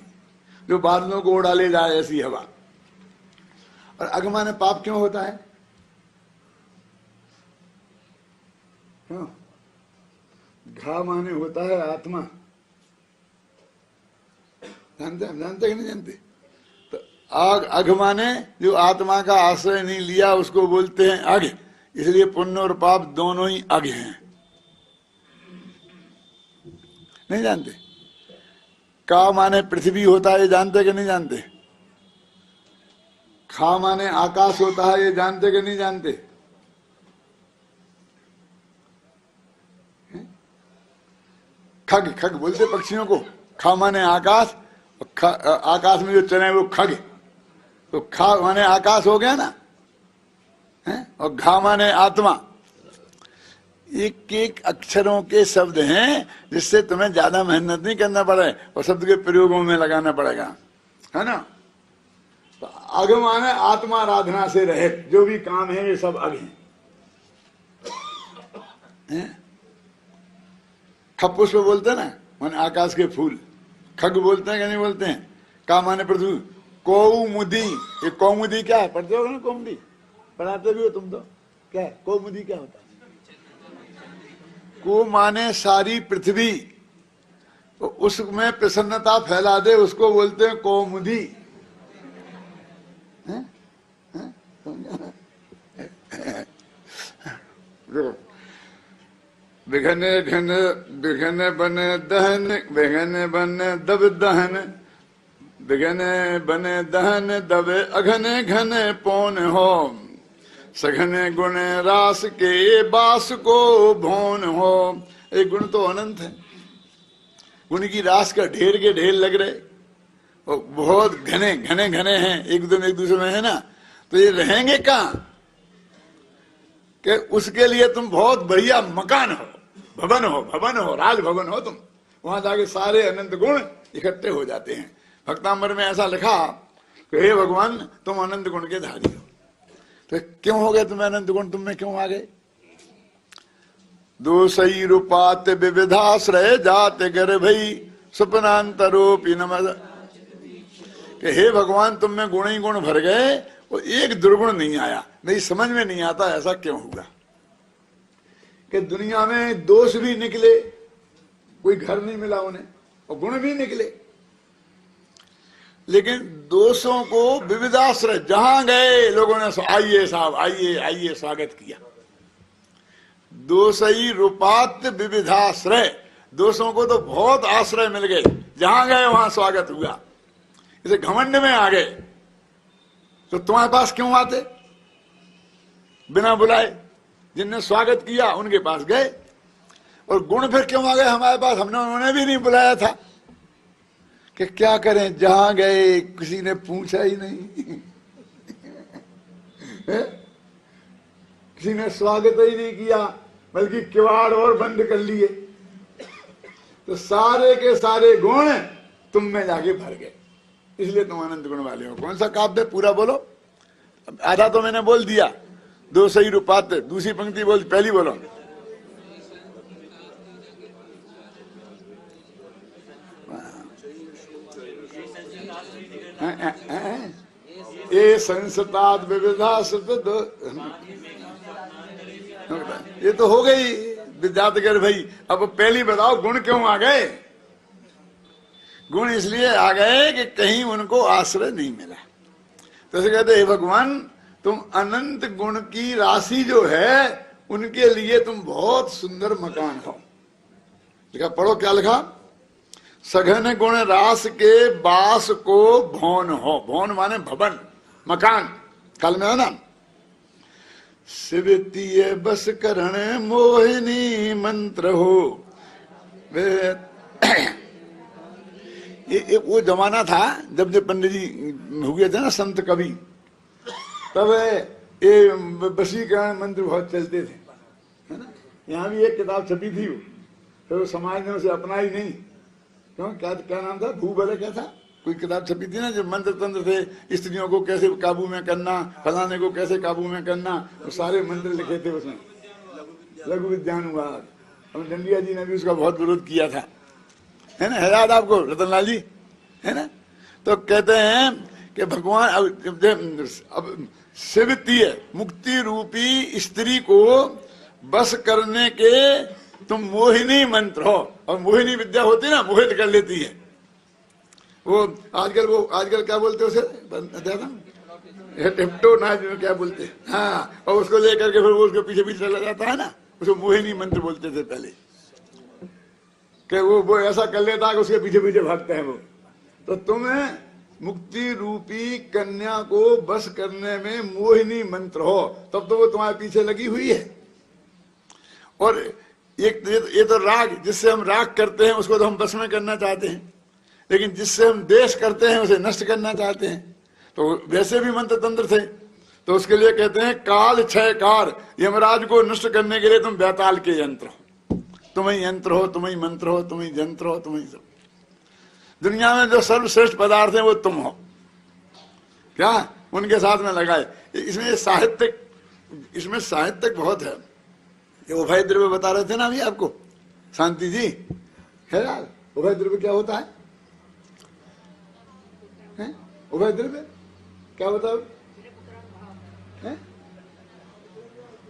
जो बादलों को उड़ा ले जाए, ऐसी हवा। और अघ माने पाप क्यों होता है, घा माने होता है आत्मा, जानते हैं, जानते कि नहीं जानते। तो आग, अघ माने जो आत्मा का आश्रय नहीं लिया उसको बोलते हैं अघ, इसलिए पुण्य और पाप दोनों ही अघ हैं। नहीं जानते। का माने पृथ्वी होता है, ये जानते कि नहीं जानते। खा माने आकाश होता है, ये जानते कि नहीं जानते। खग, खग बोलते पक्षियों को, खा माने आकाश आकाश में जो चले वो खग, तो खा माने आकाश हो गया ना है? और घा माने आत्मा। एक एक अक्षरों के शब्द हैं जिससे तुम्हें ज्यादा मेहनत नहीं करना पड़े और शब्द के प्रयोगों में लगाना पड़ेगा, है ना। तो अग माने आत्मा आराधना से रहे, जो भी काम है ये सब अग है। खपुष्प बोलते हैं ना, माने आकाश के फूल। खग बोलते हैं कि नहीं बोलते हैं? का माने पृथ्वी। कौमुदी, ये कौमुदी क्या है? पढ़ते हो ना कौमुदी, पढ़ाते भी हो तुम तो। क्या है कौमुदी? क्या होता है? को माने सारी पृथ्वी, तो उसमें प्रसन्नता फैला दे उसको बोलते हैं कौमुदी। विघने घन विघने बने दहन, विघने बने दब दहन, विघने बने दहन दबे अघने घने पौन हो, सघने गुण रास के बास को भौन हो। एक गुण तो अनंत है, गुण की रास का ढेर के ढेर लग रहे और बहुत घने घने घने हैं, एक दूसरे में है ना। तो ये रहेंगे कहाँ कि उसके लिए तुम बहुत बढ़िया मकान हो, भवन हो, राज भवन हो तुम। वहां जाके सारे अनंत गुण इकट्ठे हो जाते हैं। भक्तांबर में ऐसा लिखा कि हे भगवान तुम अनंत गुण के धारी हो। तो क्यों हो गए तुम अनंत गुण, तुम में क्यों आ गए? दो सही रूपात विविधाश्रय जाते गर भई स्वप्नांतरोपी नमः। कि हे भगवान तुम में गुण ही गुण भर गए और एक दुर्गुण नहीं आया। नहीं समझ में नहीं आता ऐसा क्यों हुआ कि दुनिया में दोष भी निकले, कोई घर नहीं मिला उन्हें, और गुण भी निकले, लेकिन दोषों को विविधाश्रय जहां गए लोगों ने आइए साहब आइए आइए स्वागत किया। दोषई रूपात विविधाश्रय, दोषों को तो बहुत आश्रय मिल गए, जहां गए वहां स्वागत हुआ। इसे घमंड में आ गए तो तुम्हारे पास क्यों आते? बिना बुलाए जिनने स्वागत किया उनके पास गए। और गुण फिर क्यों आ गए हमारे पास? हमने उन्होंने भी नहीं बुलाया था कि क्या करें, जहां गए किसी ने पूछा ही नहीं किसी ने स्वागत ही नहीं किया, बल्कि किवाड़ और बंद कर लिए। तो सारे के सारे गुण तुम में जाके भर गए, इसलिए तुम अनंत गुण वाले हो। कौन सा काव्य पूरा बोलो? आधा तो मैंने बोल दिया, दो सही रूपात। दूसरी पंक्ति बोल, पहली बोलो। ये संसतात विविधा ये तो हो गई विद्यार्थी भाई। अब पहली बताओ गुण क्यों आ गए? गुण इसलिए आ गए कि कहीं उनको आश्रय नहीं मिला। तो ऐसे कहते हे भगवान तुम अनंत गुण की राशि जो है उनके लिए तुम बहुत सुंदर मकान हो। लिखा, पढ़ो क्या लिखा? सघन गुण रास के बास को भौन हो। भौन माने भवन, मकान। कल में है ना, शिवतीय बस करण मोहिनी मंत्र हो। ये वो जमाना था जब जो पंडित जी हुए थे ना संत कवि, तब ये वशीकरण मंत्र बहुत चलते थे, है ना। यहाँ भी एक किताब छपी थी वो, फिर वो समाज ने उसे अपना ही नहीं। क्यों? क्या नाम था? भूबल क्या था? कोई किताब छपी थी ना जो मंत्र तंत्र थे, स्त्रियों को कैसे काबू में करना, फलाने को कैसे काबू में करना, वो सारे मंत्र लिखे थे उसमें। लघु विज्ञानवाद। अब डंडिया जी ने भी उसका बहुत विरोध किया था, है ना। है याद आपको रतनलाल जी, है ना। तो कहते हैं कि भगवान अब शिवतीय मुक्ति रूपी स्त्री को बस करने के तुम मोहिनी मंत्र हो। और मोहिनी विद्या होती है ना, मोहित कर लेती है। वो आजकल क्या बोलते हैं उसे? टिप्टो ना क्या बोलते हैं, हाँ। और उसको लेकर के फिर वो उसके पीछे पीछे चला जाता है ना, उसको मोहिनी मंत्र बोलते थे पहले, कि वो ऐसा कर लेता है कि उसके पीछे पीछे भागते हैं वो। तो तुम्हें मुक्ति रूपी कन्या को बस करने में मोहिनी मंत्र हो, तब तो वो तुम्हारे पीछे लगी हुई है। और ये तो राग, जिससे हम राग करते हैं उसको तो हम बस में करना चाहते हैं। लेकिन जिससे हम द्वेष करते हैं उसे नष्ट करना चाहते हैं। तो वैसे भी मंत्र तंत्र थे, तो उसके लिए कहते हैं काल क्षयकार, यमराज को नष्ट करने के लिए तुम बैताल के यंत्र हो, तुम ही यंत्र हो, तुम ही मंत्र हो, तुम ही यंत्र हो, तुम ही सब। दुनिया में जो सर्वश्रेष्ठ पदार्थ है वो तुम हो, क्या उनके साथ में लगाए। इसमें साहित्यिक बहुत है। ये उभय द्रव्य बता रहे थे ना अभी आपको शांति जी, है यार उभय द्रव्य क्या होता है? उभय द्रव्य क्या होता है?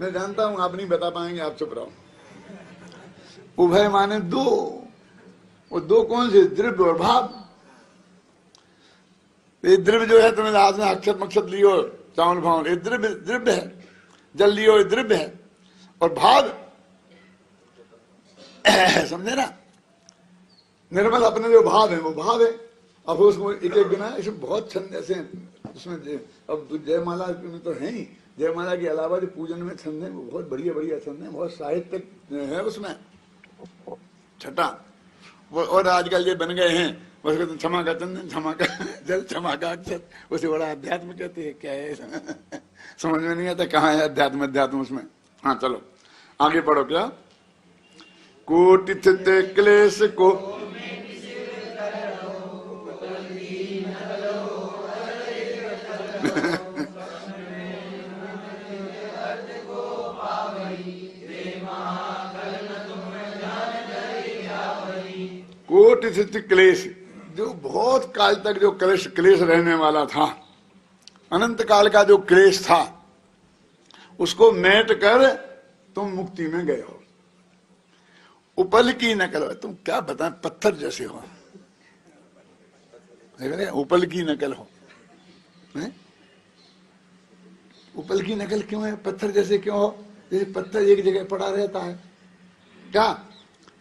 मैं जानता हूं आप नहीं बता पाएंगे, आप चुप रहो। उभय माने दो, वो दो कौन से? द्रव्य और भाव। ये द्रव्य जो है तुमने हाथ में अक्षत मक्षत लियो, चावल भावल, ये द्रव्य है। जल लियो, ये द्रव्य है। और भाव समझे ना, निर्मल अपने जो भाव है वो भाव है। अब उसमें एक एक गुना, इसमें बहुत छंद ऐसे हैं उसमें। अब जयमाला में तो है ही, जयमाला के अलावा जो पूजन में छंद है वो बहुत बढ़िया बढ़िया छंद है, बहुत साहित्य है उसमें छठा। वो और आजकल ये बन गए हैं, बस कहते क्षमा का चंदन, क्षमा का जल, क्षमा का अक्षर, उसे बड़ा अध्यात्म कहते हैं। क्या है समझ में नहीं आता कहाँ है अध्यात्म उसमें। हाँ चलो आगे पढ़ो। क्या कोटि थित क्लेश को कोटि थित क्लेश, जो बहुत काल तक जो क्लेश रहने वाला था, अनंत काल का जो क्लेश था, उसको मेट कर तुम मुक्ति में गए हो। उपल की नकल, तुम क्या बताएं, पत्थर जैसे हो। उपल की नकल हो, उपल की नकल क्यों है? पत्थर जैसे क्यों हो? जैसे पत्थर एक जगह पड़ा रहता है क्या?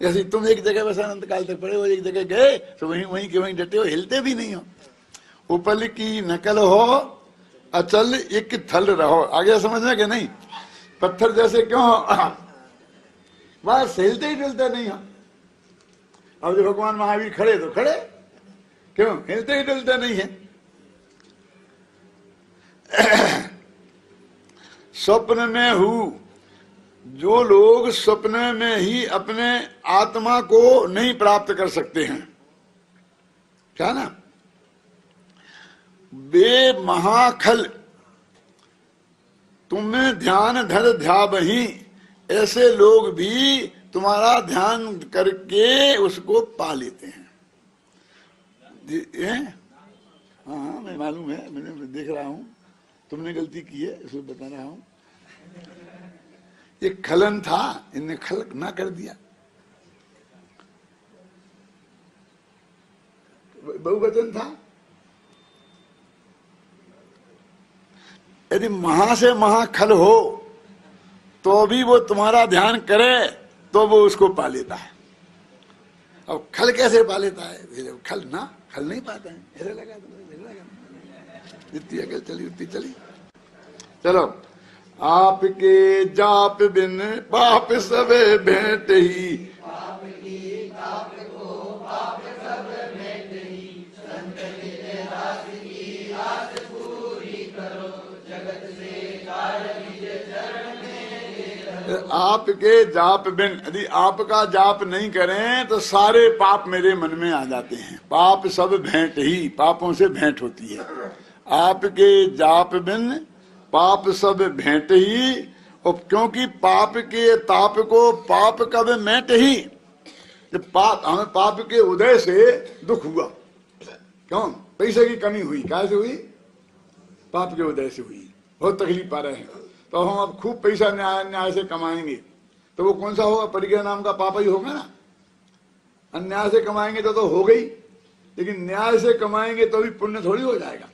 जैसे तुम एक जगह बस अनंत काल तक पड़े हो, एक जगह गए तो वहीं के वहीं डटे हो, हिलते भी नहीं हो। उपल की नकल हो, अचल एक थल रहो। आगे समझ में कि नहीं? पत्थर जैसे क्यों हो? बस हिलते ही डुलते नहीं हो। अब जो भगवान महावीर खड़े तो खड़े, क्यों? हिलते ही डुलते नहीं है। स्वप्न में हूं, जो लोग स्वप्न में ही अपने आत्मा को नहीं प्राप्त कर सकते हैं, क्या ना, वे महाखल तुम्हें ध्यान धर ध्यावही, ऐसे लोग भी तुम्हारा ध्यान करके उसको पा लेते हैं। हाँ मैं मालूम है, मैंने देख रहा हूं, तुमने गलती की है इसको बता रहा हूं। ये खलन था, इनने खलक ना कर दिया। बहुवचन था। यदि महा से महाखल हो तो भी वो तुम्हारा ध्यान करे तो वो उसको पा लेता है। अब खल कैसे पा लेता है? खल नहीं पाता है। ऐसे लगा जितनी अकल चली उतनी चली। चलो, आपके जाप बिन पाप सब भेंट ही, आपके जाप बिन, यदि आपका जाप नहीं करें तो सारे पाप मेरे मन में आ जाते हैं। पाप सब भेंट ही, पापों से भेंट होती है। आपके जाप बिन पाप सब भेंट ही, और क्योंकि पाप के ताप को पाप कब मेट ही। जब हमें पाप के उदय से दुख हुआ, क्यों? पैसे की कमी हुई, कैसे हुई? पाप के उदय से हुई। बहुत तकलीफ पा रहे हैं, तो हम अब खूब पैसा न्याय से कमाएंगे, तो वो कौन सा होगा? परिग्रह नाम का पाप ही होगा ना। अन्याय से कमाएंगे तो हो गई, लेकिन न्याय से कमाएंगे तो भी पुण्य थोड़ी हो जाएगा।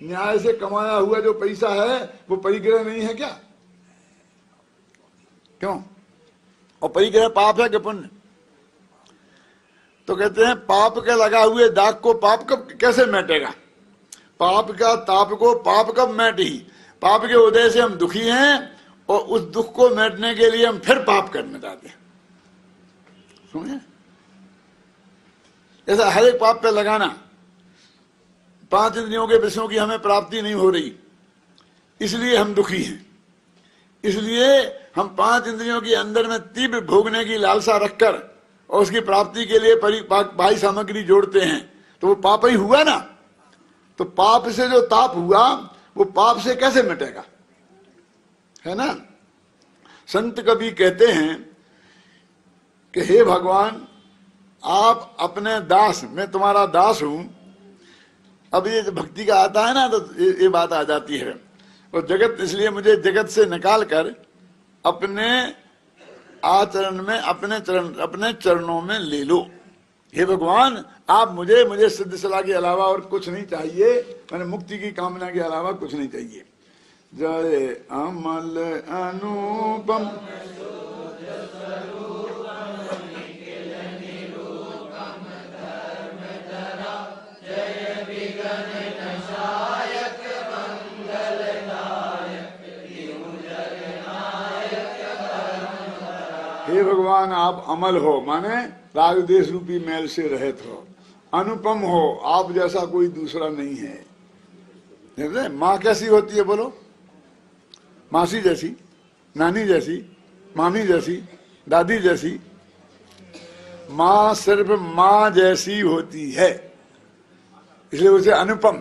न्याय से कमाया हुआ जो पैसा है वो परिग्रह नहीं है क्या? क्यों? और परिग्रह पाप है कि पुण्य? तो कहते हैं पाप के लगा हुए दाग को पाप कब कैसे मिटेगा? पाप का ताप को पाप कब मिट ही? पाप के उदय से हम दुखी हैं और उस दुख को मिटने के लिए हम फिर पाप करने जाते हैं। सुनिए, ऐसा हर एक पाप पे लगाना। 5 इंद्रियों के विषयों की हमें प्राप्ति नहीं हो रही, इसलिए हम दुखी हैं। इसलिए हम 5 इंद्रियों के अंदर में तीव्र भोगने की लालसा रखकर और उसकी प्राप्ति के लिए बाह्य सामग्री जोड़ते हैं, तो वो पाप ही हुआ ना। तो पाप से जो ताप हुआ वो पाप से कैसे मिटेगा, है ना। संत कवि कहते हैं कि हे भगवान, आप अपने दास, मैं तुम्हारा दास हूं। अब ये भक्ति का आता है ना, तो ये बात आ जाती है। और जगत, इसलिए मुझे जगत से निकाल कर अपने आचरण में, अपने चरणों में ले लो। हे भगवान, आप मुझे सिद्ध सलाह के अलावा और कुछ नहीं चाहिए, मैंने मुक्ति की कामना के अलावा कुछ नहीं चाहिए। जय अमल अनुपम हे भगवान, आप अमल हो, माने राग देश रूपी मैल से रहित हो। अनुपम हो, आप जैसा कोई दूसरा नहीं है। माँ कैसी होती है बोलो? मासी जैसी, नानी जैसी, मामी जैसी, दादी जैसी। माँ सिर्फ माँ जैसी होती है, इसलिए उसे अनुपम,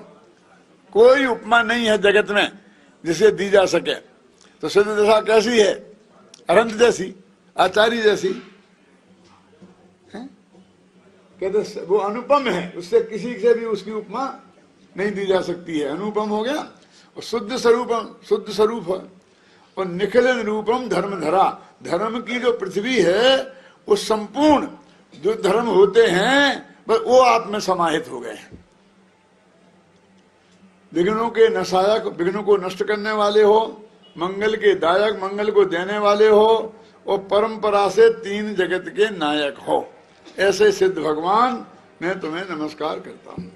कोई उपमा नहीं है जगत में जिसे दी जा सके। तो सिद्ध दशा कैसी है? अनंत जैसी, आचार्य जैसी है? कहते वो अनुपम है, उससे किसी से भी उसकी उपमा नहीं दी जा सकती है। अनुपम हो गया। और शुद्ध स्वरूप है। और निखिल रूपम धर्मधरा, धर्म की जो पृथ्वी है वो संपूर्ण जो धर्म होते हैं वो आप में समाहित हो गए हैं। विघ्नों के नशायक, विघ्नों को नष्ट करने वाले हो, मंगल के दायक, मंगल को देने वाले हो, और परंपरा से 3 जगत के नायक हो। ऐसे सिद्ध भगवान मैं तुम्हें नमस्कार करता हूं।